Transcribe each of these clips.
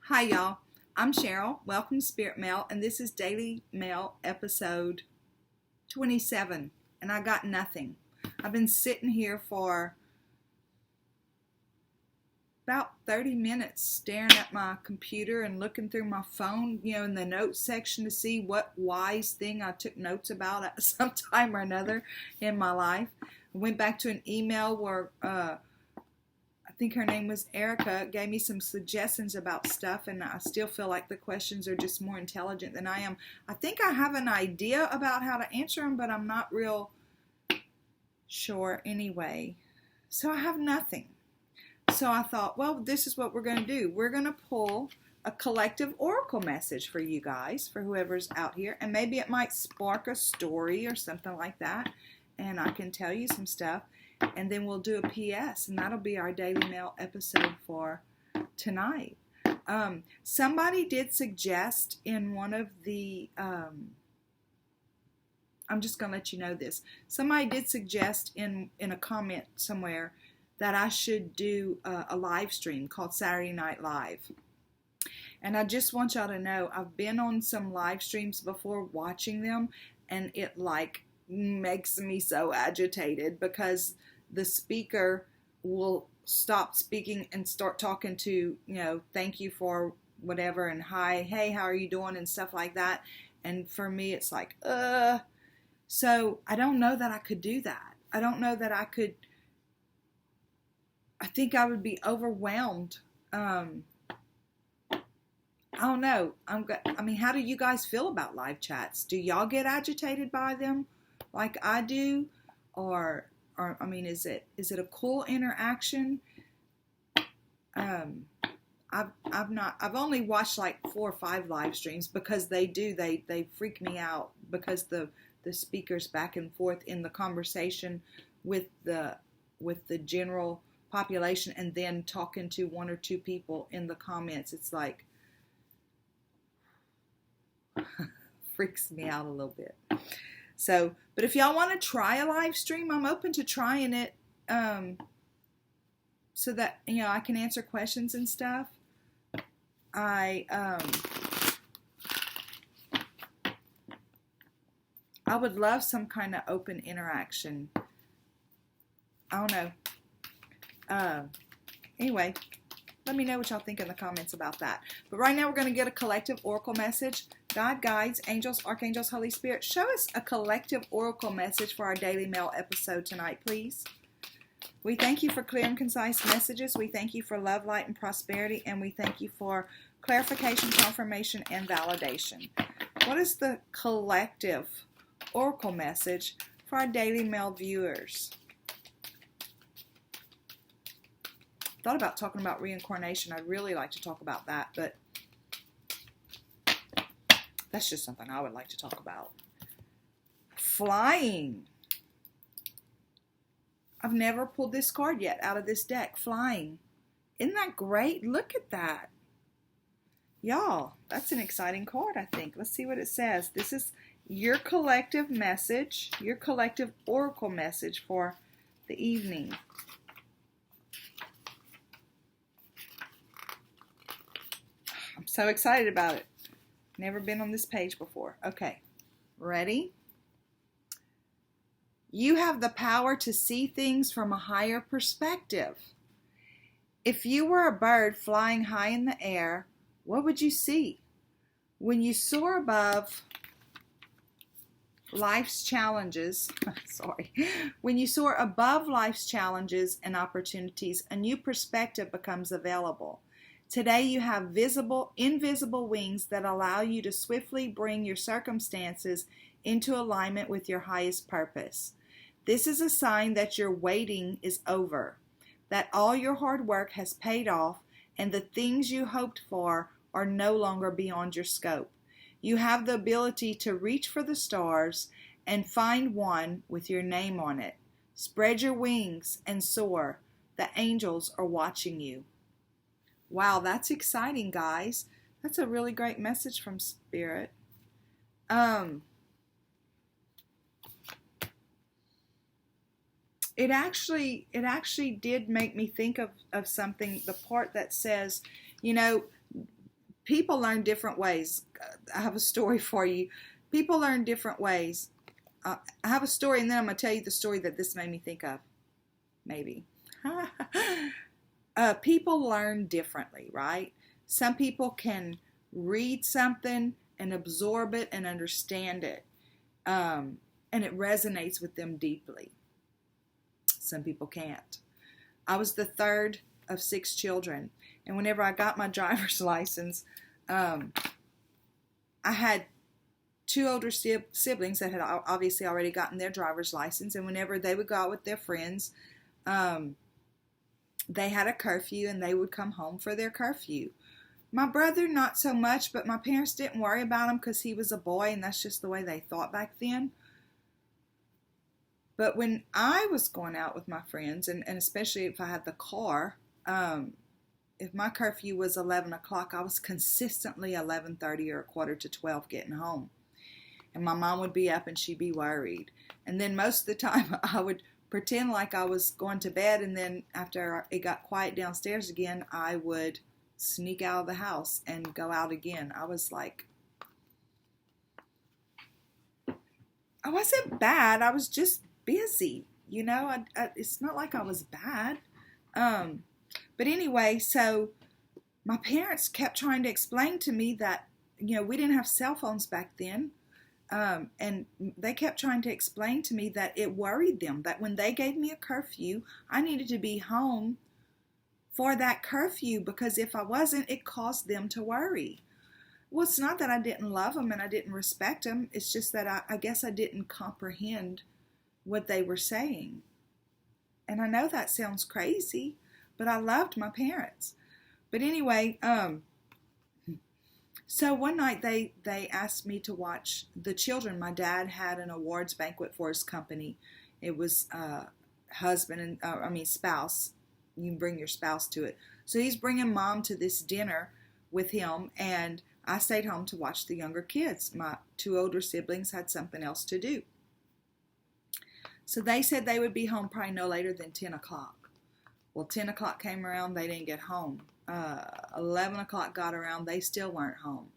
Hi, y'all. I'm Cheryl. Welcome to Spirit Mail, and this is Daily Mail episode 27, and I got nothing. I've been sitting here for about 30 minutes staring at my computer and looking through my phone, in the notes section to see what wise thing I took notes about at some time or another in my life. I went back to an email where I think her name was Erica, gave me some suggestions about stuff, and I still feel like the questions are just more intelligent than I am. I think I have an idea about how to answer them, but I'm not real sure anyway. So I have nothing. So I thought, well, this is what we're going to do. We're going to pull a collective oracle message for you guys, for whoever's out here, and maybe it might spark a story or something like that, and I can tell you some stuff. And then we'll do a PS, and that'll be our Daily Mail episode for tonight. Somebody did suggest in one of the, I'm just going to let you know this. Somebody did suggest in a comment somewhere that I should do a live stream called Saturday Night Live. And I just want y'all to know, I've been on some live streams before watching them, and it makes me so agitated because the speaker will stop speaking and start talking to, thank you for whatever, and hi, hey, how are you doing, and stuff like that. And for me, it's like, So I don't know that I could do that. I don't know that I could. I think I would be overwhelmed. I don't know. How do you guys feel about live chats? Do y'all get agitated by them like I do? Or is it a cool interaction? I've only watched like 4 or 5 live streams because they freak me out because the speakers back and forth in the conversation with the general population, and then talking to 1 or 2 people in the comments. It's like freaks me out a little bit. So, but if y'all want to try a live stream, I'm open to trying it, so that, I can answer questions and stuff. I would love some kind of open interaction. I don't know. Anyway, let me know what y'all think in the comments about that. But right now we're going to get a collective oracle message. God, guides, angels, archangels, Holy Spirit, show us a collective oracle message for our Daily Mail episode tonight, please. We thank you for clear and concise messages. We thank you for love, light, and prosperity. And we thank you for clarification, confirmation, and validation. What is the collective oracle message for our Daily Mail viewers? Thought about talking about reincarnation. I'd really like to talk about that, but that's just something I would like to talk about. Flying. I've never pulled this card yet out of this deck. Flying. Isn't that great? Look at that. Y'all, that's an exciting card, I think. Let's see what it says. This is your collective message, your collective oracle message for the evening. I'm so excited about it. Never been on this page before. Okay, ready? You have the power to see things from a higher perspective. If you were a bird flying high in the air, what would you see? When you soar above life's challenges, when you soar above life's challenges and opportunities, a new perspective becomes available. Today you have invisible wings that allow you to swiftly bring your circumstances into alignment with your highest purpose. This is a sign that your waiting is over, that all your hard work has paid off, and the things you hoped for are no longer beyond your scope. You have the ability to reach for the stars and find one with your name on it. Spread your wings and soar. The angels are watching you. Wow, that's exciting, guys. That's a really great message from Spirit. It actually did make me think of something, the part that says, people learn different ways. I have a story for you. People learn different ways. I have a story, and then I'm going to tell you the story that this made me think of. Maybe. People learn differently, right? Some people can read something and absorb it and understand it. And it resonates with them deeply. Some people can't. I was the third of 6 children. And whenever I got my driver's license, I had 2 older siblings that had obviously already gotten their driver's license. And whenever they would go out with their friends, they had a curfew and they would come home for their curfew. My brother, not so much, but my parents didn't worry about him because he was a boy and that's just the way they thought back then. But when I was going out with my friends, and especially if I had the car, if my curfew was 11 o'clock, I was consistently 11:30 or 11:45 getting home. And my mom would be up and she'd be worried. And then most of the time I would pretend like I was going to bed, and then after it got quiet downstairs again, I would sneak out of the house and go out again. I was like, I wasn't bad. I was just busy. You know, it's not like I was bad. But anyway, so my parents kept trying to explain to me that, you know, we didn't have cell phones back then. And they kept trying to explain to me that it worried them, that when they gave me a curfew, I needed to be home for that curfew, because if I wasn't, it caused them to worry. Well, it's not that I didn't love them and I didn't respect them. It's just that I guess I didn't comprehend what they were saying. And I know that sounds crazy, but I loved my parents. But anyway, so one night they asked me to watch the children. My dad had an awards banquet for his company. It was husband and spouse. You can bring your spouse to it. So he's bringing mom to this dinner with him, and I stayed home to watch the younger kids. My 2 older siblings had something else to do. So they said they would be home probably no later than 10 o'clock. Well, 10 o'clock came around, they didn't get home. 11 o'clock got around, they still weren't home.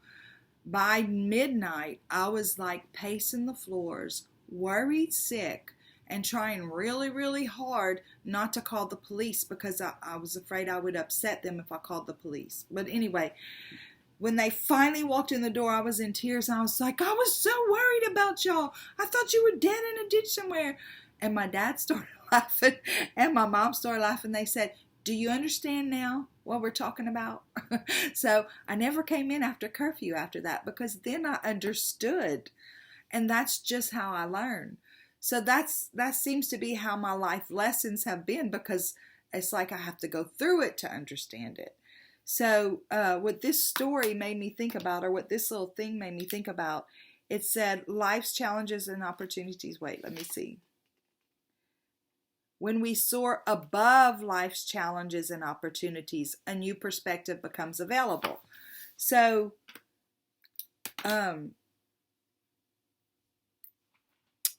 By midnight, I was like pacing the floors, worried sick, and trying really, really hard not to call the police because I was afraid I would upset them if I called the police. But anyway, when they finally walked in the door, I was in tears. I was like, I was so worried about y'all. I thought you were dead in a ditch somewhere. And my dad started laughing, and my mom started laughing. They said, do you understand now what we're talking about? So I never came in after curfew after that, because then I understood. And that's just how I learned. So that seems to be how my life lessons have been, because it's like I have to go through it to understand it. So what this story made me think about, or what this little thing made me think about, it said life's challenges and opportunities. Wait, let me see. When we soar above life's challenges and opportunities, a new perspective becomes available. So,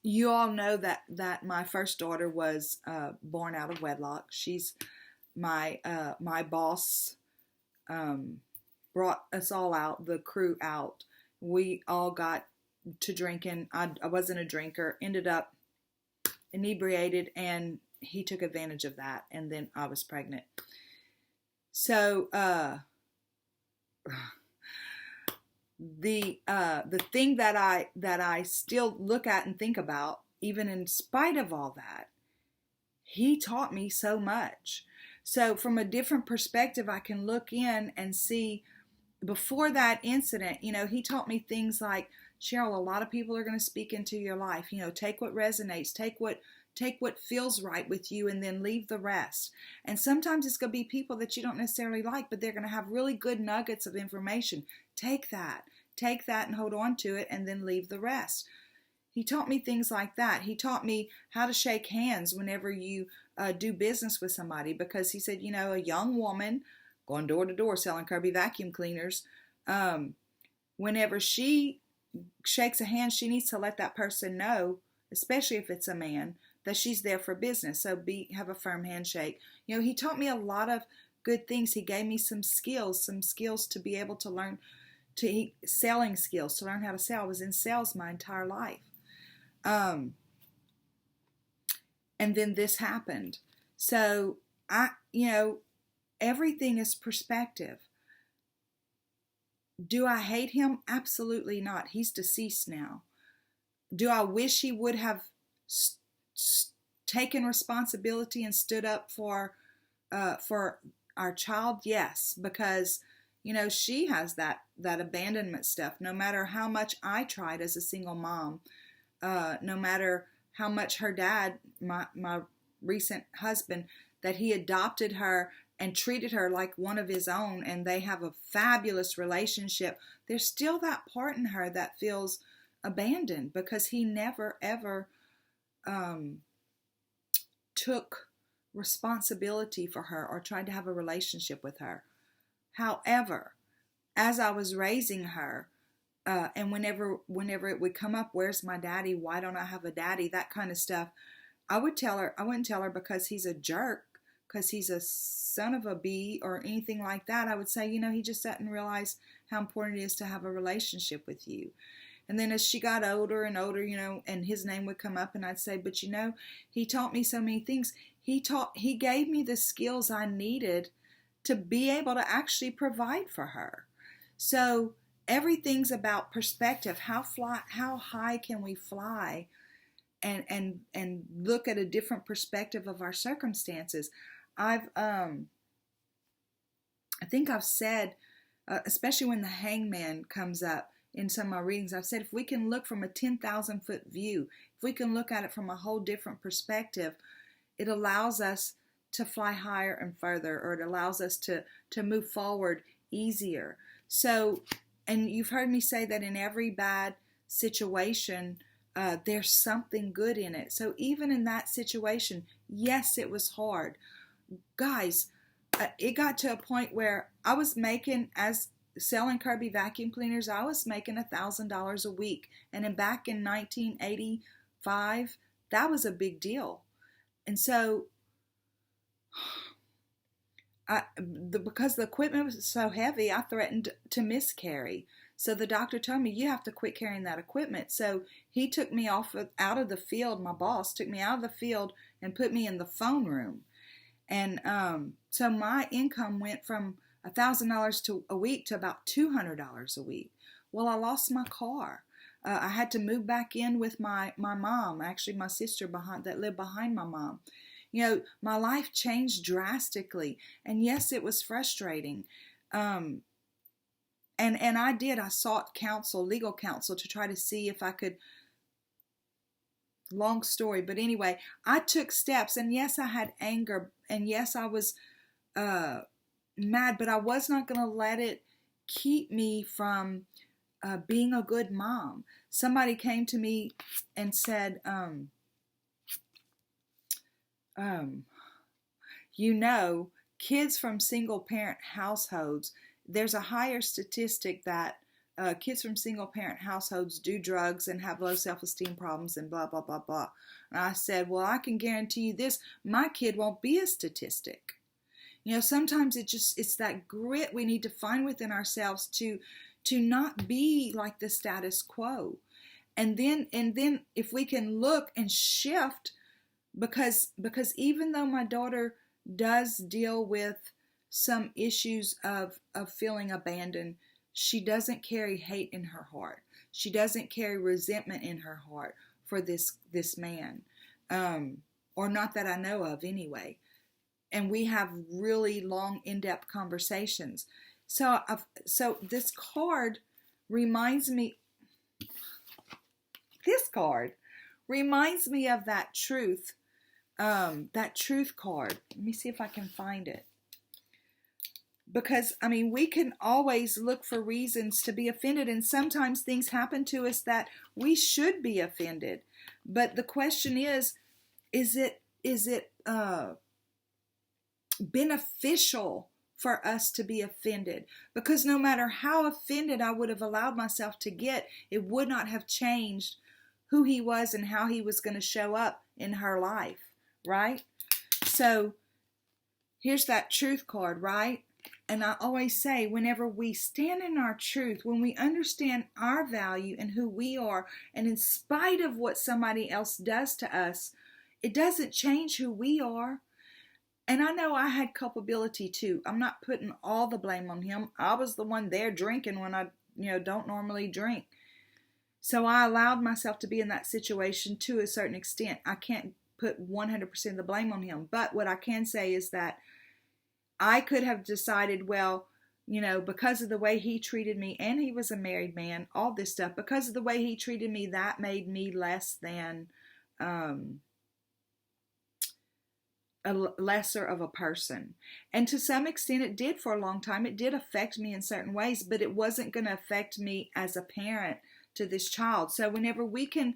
you all know that my first daughter was born out of wedlock. She's my boss brought us all out, the crew out. We all got to drinking. I wasn't a drinker. Ended up inebriated, and he took advantage of that, and then I was pregnant. So the thing that I still look at and think about, even in spite of all that, he taught me so much. So from a different perspective, I can look in and see, before that incident, you know, he taught me things like, Cheryl, a lot of people are going to speak into your life. You know, take what resonates, take what feels right with you, and then leave the rest. And sometimes it's going to be people that you don't necessarily like, but they're going to have really good nuggets of information. Take that and hold on to it, and then leave the rest. He taught me things like that. He taught me how to shake hands whenever you do business with somebody, because he said, you know, a young woman going door to door selling Kirby vacuum cleaners, whenever she shakes a hand, she needs to let that person know, especially if it's a man, that she's there for business. So have a firm handshake. You know, he taught me a lot of good things. He gave me some skills to be able to learn, selling skills, to learn how to sell. I was in sales my entire life. And then this happened. So everything is perspective. Do I hate him? Absolutely not. He's deceased now. Do I wish he would have taken responsibility and stood up for our child? Yes, because she has that abandonment stuff. No matter how much I tried as a single mom, no matter how much her dad, my recent husband, that he adopted her and treated her like one of his own, and they have a fabulous relationship, there's still that part in her that feels abandoned because he never ever took responsibility for her or tried to have a relationship with her. However, as I was raising her, and whenever it would come up, where's my daddy? Why don't I have a daddy? That kind of stuff. I wouldn't tell her because he's a jerk, because he's a son of a bee or anything like that. I would say, he just doesn't realize how important it is to have a relationship with you. And then as she got older and older, and his name would come up, and I'd say, but he taught me so many things. He gave me the skills I needed to be able to actually provide for her. So everything's about perspective. How high can we fly and look at a different perspective of our circumstances? I think I've said, especially when the hangman comes up in some of my readings, I've said if we can look from a 10,000 foot view, if we can look at it from a whole different perspective, it allows us to fly higher and further, or it allows us to move forward easier. So, and you've heard me say that in every bad situation, there's something good in it. So even in that situation, yes, it was hard. Guys, it got to a point where I was making, as selling Kirby vacuum cleaners, I was making $1,000 a week. And then back in 1985, that was a big deal. And so because the equipment was so heavy, I threatened to miscarry. So the doctor told me, you have to quit carrying that equipment. So he took me out of the field. My boss took me out of the field and put me in the phone room. And so my income went from $1,000 a week to about $200 a week. Well, I lost my car. I had to move back in with my mom, actually my sister that lived behind my mom. My life changed drastically. And yes, it was frustrating. And I sought legal counsel, to try to see if I could, long story. But anyway, I took steps, and yes, I had anger, and yes, I was mad, but I was not going to let it keep me from being a good mom. Somebody came to me and said, kids from single parent households, there's a higher statistic that kids from single parent households do drugs and have low self-esteem problems and blah, blah, blah, blah. And I said, well, I can guarantee you this, my kid won't be a statistic. Sometimes it's that grit we need to find within ourselves to not be like the status quo. And then if we can look and shift, because even though my daughter does deal with some issues of feeling abandoned, she doesn't carry hate in her heart. She doesn't carry resentment in her heart for this man, or not that I know of anyway. And we have really long, in-depth conversations. So this card reminds me of that truth card. Let me see if I can find it. Because, we can always look for reasons to be offended, and sometimes things happen to us that we should be offended. But the question is it beneficial for us to be offended? Because no matter how offended I would have allowed myself to get, it would not have changed who he was and how he was going to show up in her life, right? So here's that truth card, right? And I always say, whenever we stand in our truth, when we understand our value and who we are, and in spite of what somebody else does to us, it doesn't change who we are. And I know I had culpability too. I'm not putting all the blame on him. I was the one there drinking when I, don't normally drink. So I allowed myself to be in that situation to a certain extent. I can't put 100% of the blame on him. But what I can say is that I could have decided, well, because of the way he treated me, and he was a married man, all this stuff, because of the way he treated me, that made me less than a lesser of a person. And to some extent it did for a long time. It did affect me in certain ways, but it wasn't going to affect me as a parent to this child. So whenever we can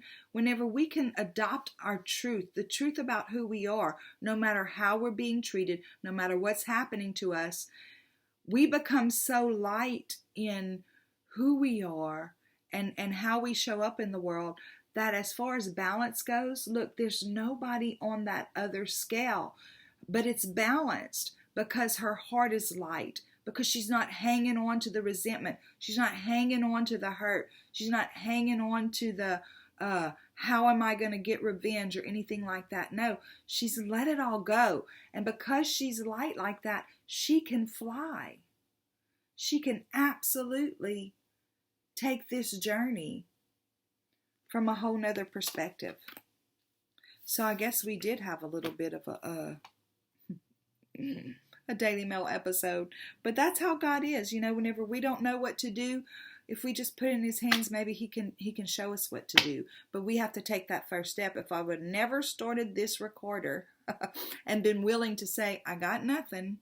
adopt our truth, the truth about who we are, no matter how we're being treated, no matter what's happening to us, we become so light in who we are and how we show up in the world, that as far as balance goes, look, there's nobody on that other scale, but it's balanced because her heart is light, because she's not hanging on to the resentment. She's not hanging on to the hurt. She's not hanging on to the, how am I going to get revenge or anything like that. No, she's let it all go. And because she's light like that, she can fly. She can absolutely take this journey from a whole nother perspective. So I guess we did have a little bit of a Daily Mail episode, but that's how God is. Whenever we don't know what to do, if we just put it in his hands, maybe he can show us what to do. But we have to take that first step. If I would never started this recorder and been willing to say, I got nothing,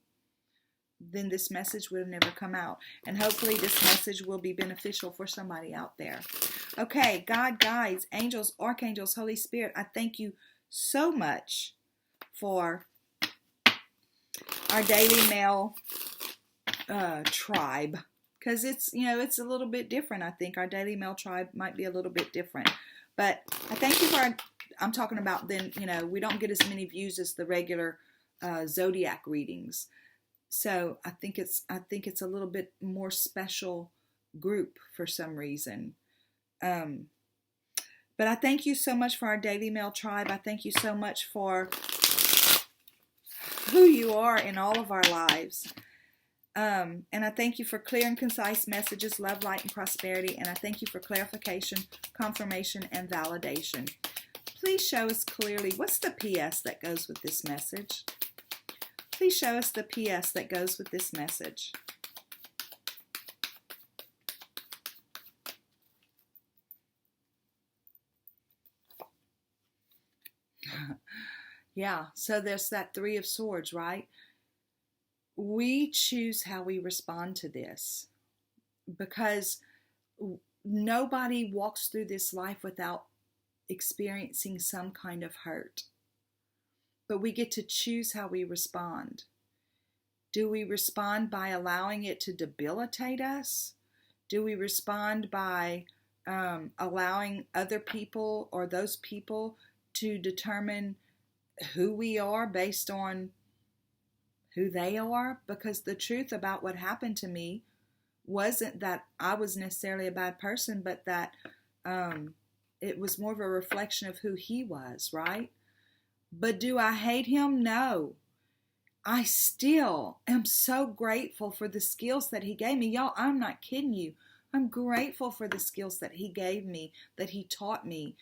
then this message would have never come out. And hopefully this message will be beneficial for somebody out there. Okay, God, guides, angels, archangels, Holy Spirit, I thank you so much for our Daily Mail tribe. Because it's a little bit different, I think. Our Daily Mail tribe might be a little bit different. But I thank you for I'm talking about then, we don't get as many views as the regular zodiac readings. So I think it's a little bit more special group for some reason. But I thank you so much for our Daily Mail tribe. I thank you so much for who you are in all of our lives. And I thank you for clear and concise messages, love, light, and prosperity. And I thank you for clarification, confirmation, and validation. Please show us clearly, what's the PS that goes with this message? Please show us the PS that goes with this message. Yeah, so there's that Three of Swords, right? We choose how we respond to this, because nobody walks through this life without experiencing some kind of hurt. But we get to choose how we respond. Do we respond by allowing it to debilitate us? Do we respond by allowing other people or those people to determine who we are based on who they are? Because the truth about what happened to me wasn't that I was necessarily a bad person, but that it was more of a reflection of who he was, right? But do I hate him? No. I still am so grateful for the skills that he gave me. Y'all, I'm not kidding you. I'm grateful for the skills that he gave me, that he taught me,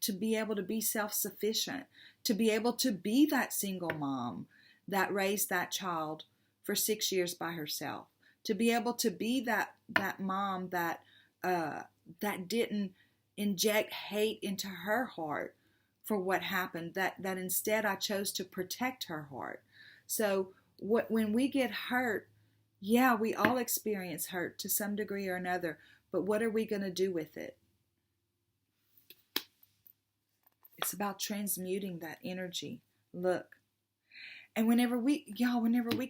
to be able to be self-sufficient, to be able to be that single mom that raised that child for 6 years by herself, to be able to be that mom that didn't inject hate into her heart for what happened, that instead I chose to protect her heart. So when we get hurt, yeah, we all experience hurt to some degree or another, but what are we going to do with it? It's about transmuting that energy. Look. And whenever we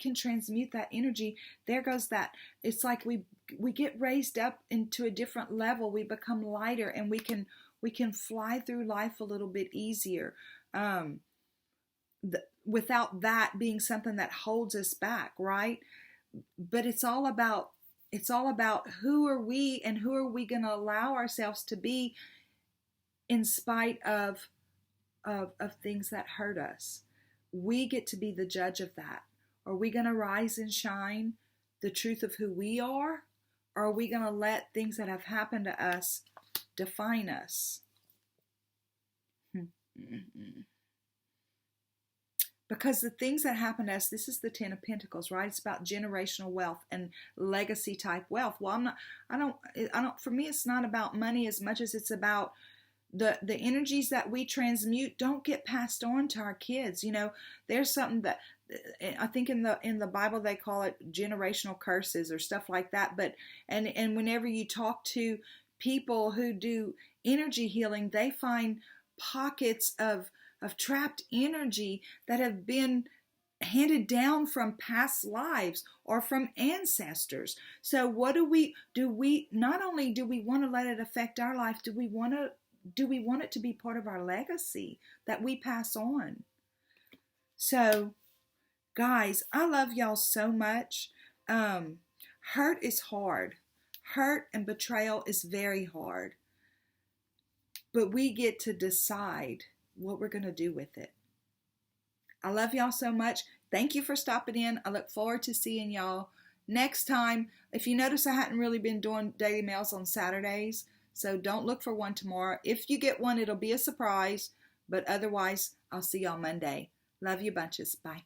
can transmute that energy, there goes that. It's like we get raised up into a different level. We become lighter, and we can fly through life a little bit easier. without that being something that holds us back, right? But it's all about who are we and who are we going to allow ourselves to be in spite of things that hurt us. We get to be the judge of that. Are we going to rise and shine the truth of who we are? Or are we going to let things that have happened to us define us? Because the things that happen to us, this is the Ten of Pentacles, right? It's about generational wealth and legacy type wealth. Well, for me, it's not about money as much as it's about the energies that we transmute don't get passed on to our kids. You know, there's something that I think in the Bible they call it generational curses or stuff like that. But and whenever you talk to people who do energy healing, they find pockets of trapped energy that have been handed down from past lives or from ancestors. So what do we not only do we want to let it affect our life, do we want it to be part of our legacy that we pass on? So guys, I love y'all so much. Hurt is hard. Hurt and betrayal is very hard. But we get to decide what we're going to do with it. I love y'all so much. Thank you for stopping in. I look forward to seeing y'all next time. If you notice, I hadn't really been doing daily mails on Saturdays, so don't look for one tomorrow. If you get one, it'll be a surprise, but otherwise, I'll see y'all Monday. Love you bunches. Bye.